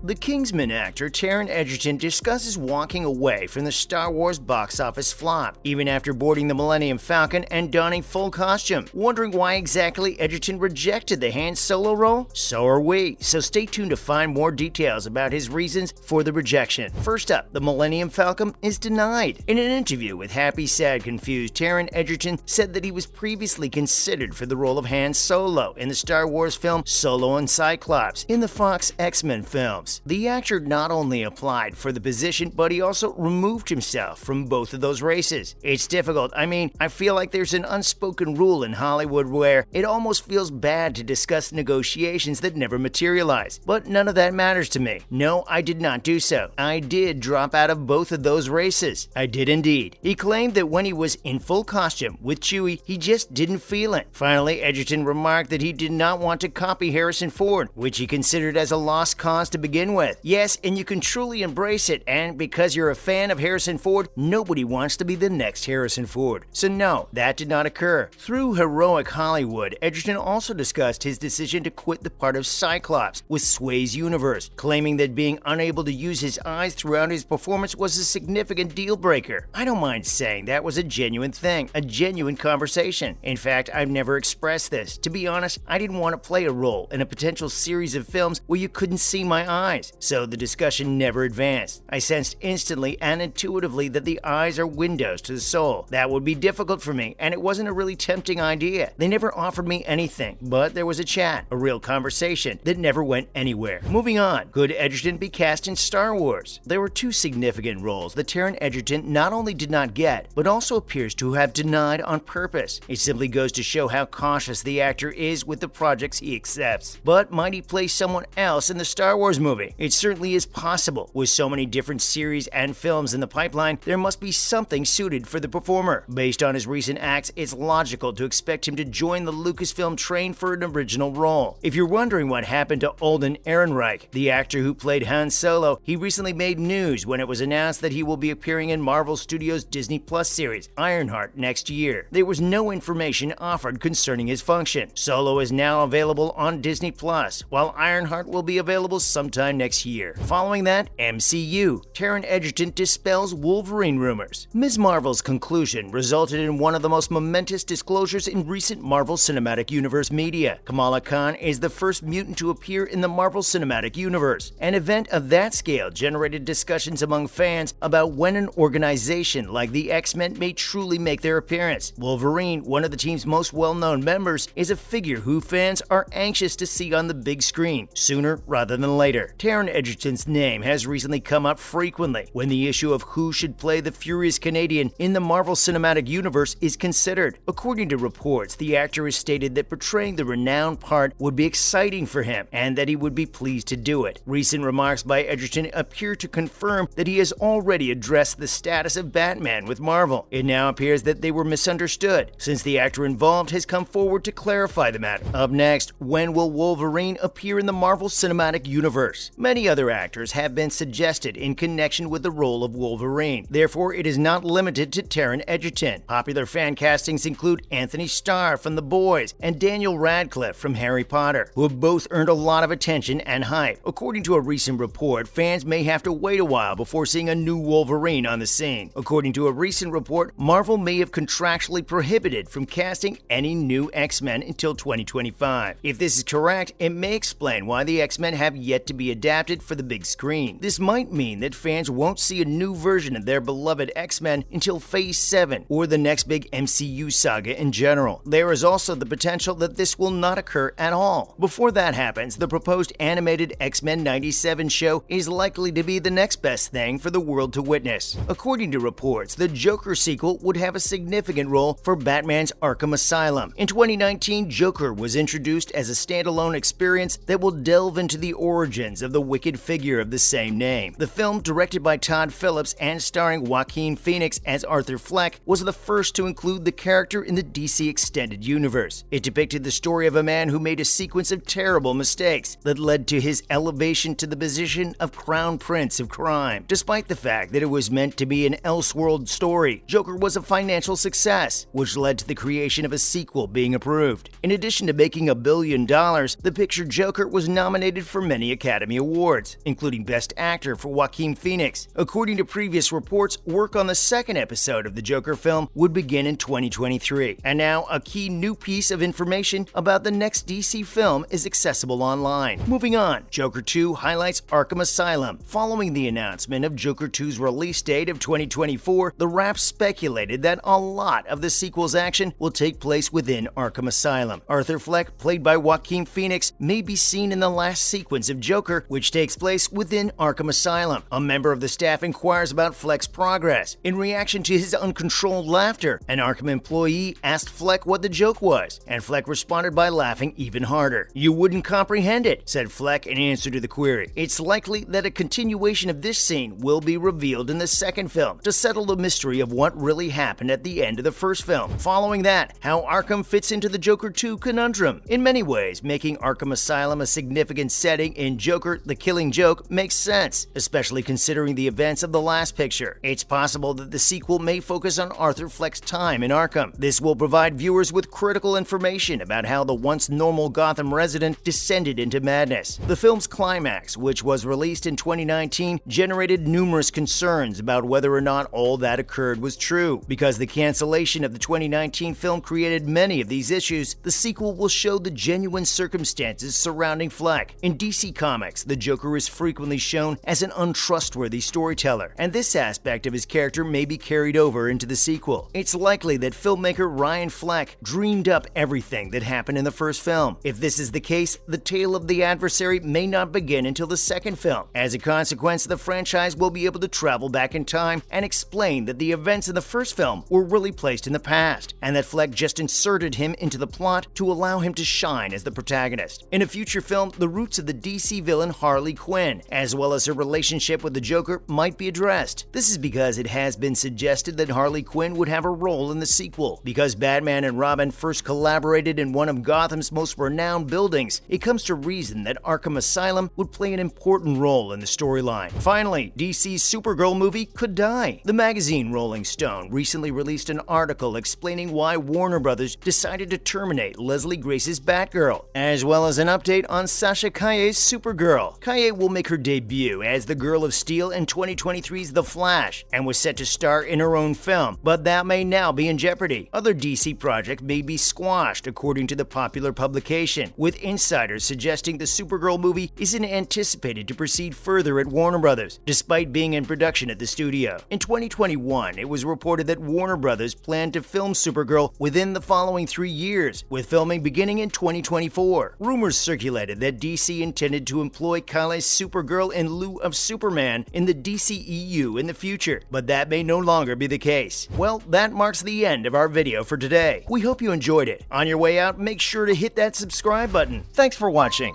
The Kingsman actor Taron Egerton discusses walking away from the Star Wars box office flop, even after boarding the Millennium Falcon and donning full costume. Wondering why exactly Egerton rejected the Han Solo role? So are we, so stay tuned to find more details about his reasons for the rejection. First up, the Millennium Falcon is denied. In an interview with Happy Sad Confused, Taron Egerton said that he was previously considered for the role of Han Solo in the Star Wars film Solo and Cyclops in the Fox X-Men films. The actor not only applied for the position, but he also removed himself from both of those races. It's difficult. I feel like there's an unspoken rule in Hollywood where it almost feels bad to discuss negotiations that never materialize. But none of that matters to me. No, I did not do so. I did drop out of both of those races. I did indeed. He claimed that when he was in full costume with Chewie, he just didn't feel it. Finally, Egerton remarked that he did not want to copy Harrison Ford, which he considered as a lost cause to begin with. Yes, and you can truly embrace it, and because you're a fan of Harrison Ford, nobody wants to be the next Harrison Ford. So no, that did not occur. Through Heroic Hollywood, Egerton also discussed his decision to quit the part of Cyclops with Sway's universe, claiming that being unable to use his eyes throughout his performance was a significant deal breaker. I don't mind saying that was a genuine thing, a genuine conversation. In fact, I've never expressed this. To be honest, I didn't want to play a role in a potential series of films where you couldn't see my eyes. So the discussion never advanced. I sensed instantly and intuitively that the eyes are windows to the soul. That would be difficult for me, and it wasn't a really tempting idea. They never offered me anything, but there was a chat, a real conversation that never went anywhere. Moving on, could Egerton be cast in Star Wars? There were two significant roles that Taron Egerton not only did not get, but also appears to have denied on purpose. It simply goes to show how cautious the actor is with the projects he accepts. But might he play someone else in the Star Wars movie? It certainly is possible. With so many different series and films in the pipeline, there must be something suited for the performer. Based on his recent acts, it's logical to expect him to join the Lucasfilm train for an original role. If you're wondering what happened to Alden Ehrenreich, the actor who played Han Solo, he recently made news when it was announced that he will be appearing in Marvel Studios' Disney Plus series, Ironheart, next year. There was no information offered concerning his function. Solo is now available on Disney Plus, while Ironheart will be available sometime next year. Following that, MCU. Taron Egerton dispels Wolverine rumors. Ms. Marvel's conclusion resulted in one of the most momentous disclosures in recent Marvel Cinematic Universe media. Kamala Khan is the first mutant to appear in the Marvel Cinematic Universe. An event of that scale generated discussions among fans about when an organization like the X-Men may truly make their appearance. Wolverine, one of the team's most well-known members, is a figure who fans are anxious to see on the big screen, sooner rather than later. Taron Egerton's name has recently come up frequently when the issue of who should play the Furious Canadian in the Marvel Cinematic Universe is considered. According to reports, the actor has stated that portraying the renowned part would be exciting for him and that he would be pleased to do it. Recent remarks by Egerton appear to confirm that he has already addressed the status of Batman with Marvel. It now appears that they were misunderstood, since the actor involved has come forward to clarify the matter. Up next, when will Wolverine appear in the Marvel Cinematic Universe? Many other actors have been suggested in connection with the role of Wolverine. Therefore, it is not limited to Taron Egerton. Popular fan castings include Anthony Starr from The Boys and Daniel Radcliffe from Harry Potter, who have both earned a lot of attention and hype. According to a recent report, fans may have to wait a while before seeing a new Wolverine on the scene. According to a recent report, Marvel may have contractually prohibited from casting any new X-Men until 2025. If this is correct, it may explain why the X-Men have yet to be adapted for the big screen. This might mean that fans won't see a new version of their beloved X-Men until Phase 7 or the next big MCU saga in general. There is also the potential that this will not occur at all. Before that happens, the proposed animated X-Men 97 show is likely to be the next best thing for the world to witness. According to reports, the Joker sequel would have a significant role for Batman's Arkham Asylum. In 2019, Joker was introduced as a standalone experience that will delve into the origins of the wicked figure of the same name. The film, directed by Todd Phillips and starring Joaquin Phoenix as Arthur Fleck, was the first to include the character in the DC Extended Universe. It depicted the story of a man who made a sequence of terrible mistakes that led to his elevation to the position of Crown Prince of Crime. Despite the fact that it was meant to be an Elseworld story, Joker was a financial success, which led to the creation of a sequel being approved. In addition to making $1 billion, the picture Joker was nominated for many Academy Awards, including Best Actor for Joaquin Phoenix. According to previous reports, work on the second episode of the Joker film would begin in 2023. And now, a key new piece of information about the next DC film is accessible online. Moving on, Joker 2 highlights Arkham Asylum. Following the announcement of Joker 2's release date of 2024, the Wrap speculated that a lot of the sequel's action will take place within Arkham Asylum. Arthur Fleck, played by Joaquin Phoenix, may be seen in the last sequence of Joker, which takes place within Arkham Asylum. A member of the staff inquires about Fleck's progress. In reaction to his uncontrolled laughter, an Arkham employee asked Fleck what the joke was, and Fleck responded by laughing even harder. "You wouldn't comprehend it," said Fleck in answer to the query. It's likely that a continuation of this scene will be revealed in the second film to settle the mystery of what really happened at the end of the first film. Following that, how Arkham fits into the Joker 2 conundrum. In many ways, making Arkham Asylum a significant setting in Joker: The Killing Joke makes sense, especially considering the events of the last picture. It's possible that the sequel may focus on Arthur Fleck's time in Arkham. This will provide viewers with critical information about how the once normal Gotham resident descended into madness. The film's climax, which was released in 2019, generated numerous concerns about whether or not all that occurred was true. Because the cancellation of the 2019 film created many of these issues, the sequel will show the genuine circumstances surrounding Fleck. In DC Comics, the Joker is frequently shown as an untrustworthy storyteller, and this aspect of his character may be carried over into the sequel. It's likely that filmmaker Ryan Fleck dreamed up everything that happened in the first film. If this is the case, the tale of the adversary may not begin until the second film. As a consequence, the franchise will be able to travel back in time and explain that the events in the first film were really placed in the past, and that Fleck just inserted him into the plot to allow him to shine as the protagonist. In a future film, the roots of the DC villain Harley Quinn, as well as her relationship with the Joker, might be addressed. This is because it has been suggested that Harley Quinn would have a role in the sequel. Because Batman and Robin first collaborated in one of Gotham's most renowned buildings, it comes to reason that Arkham Asylum would play an important role in the storyline. Finally, DC's Supergirl movie could die. The magazine Rolling Stone recently released an article explaining why Warner Brothers decided to terminate Leslie Grace's Batgirl, as well as an update on Sasha Calle's Supergirl. Calle will make her debut as the Girl of Steel in 2023's The Flash, and was set to star in her own film, but that may now be in jeopardy. Other DC projects may be squashed, according to the popular publication, with insiders suggesting the Supergirl movie isn't anticipated to proceed further at Warner Brothers, despite being in production at the studio. In 2021, it was reported that Warner Brothers planned to film Supergirl within the following 3 years, with filming beginning in 2024. Rumors circulated that DC intended to employ Calle's Supergirl in lieu of Superman in the DCEU in the future, but that may no longer be the case. Well, that marks the end of our video for today. We hope you enjoyed it. On your way out, make sure to hit that subscribe button. Thanks for watching.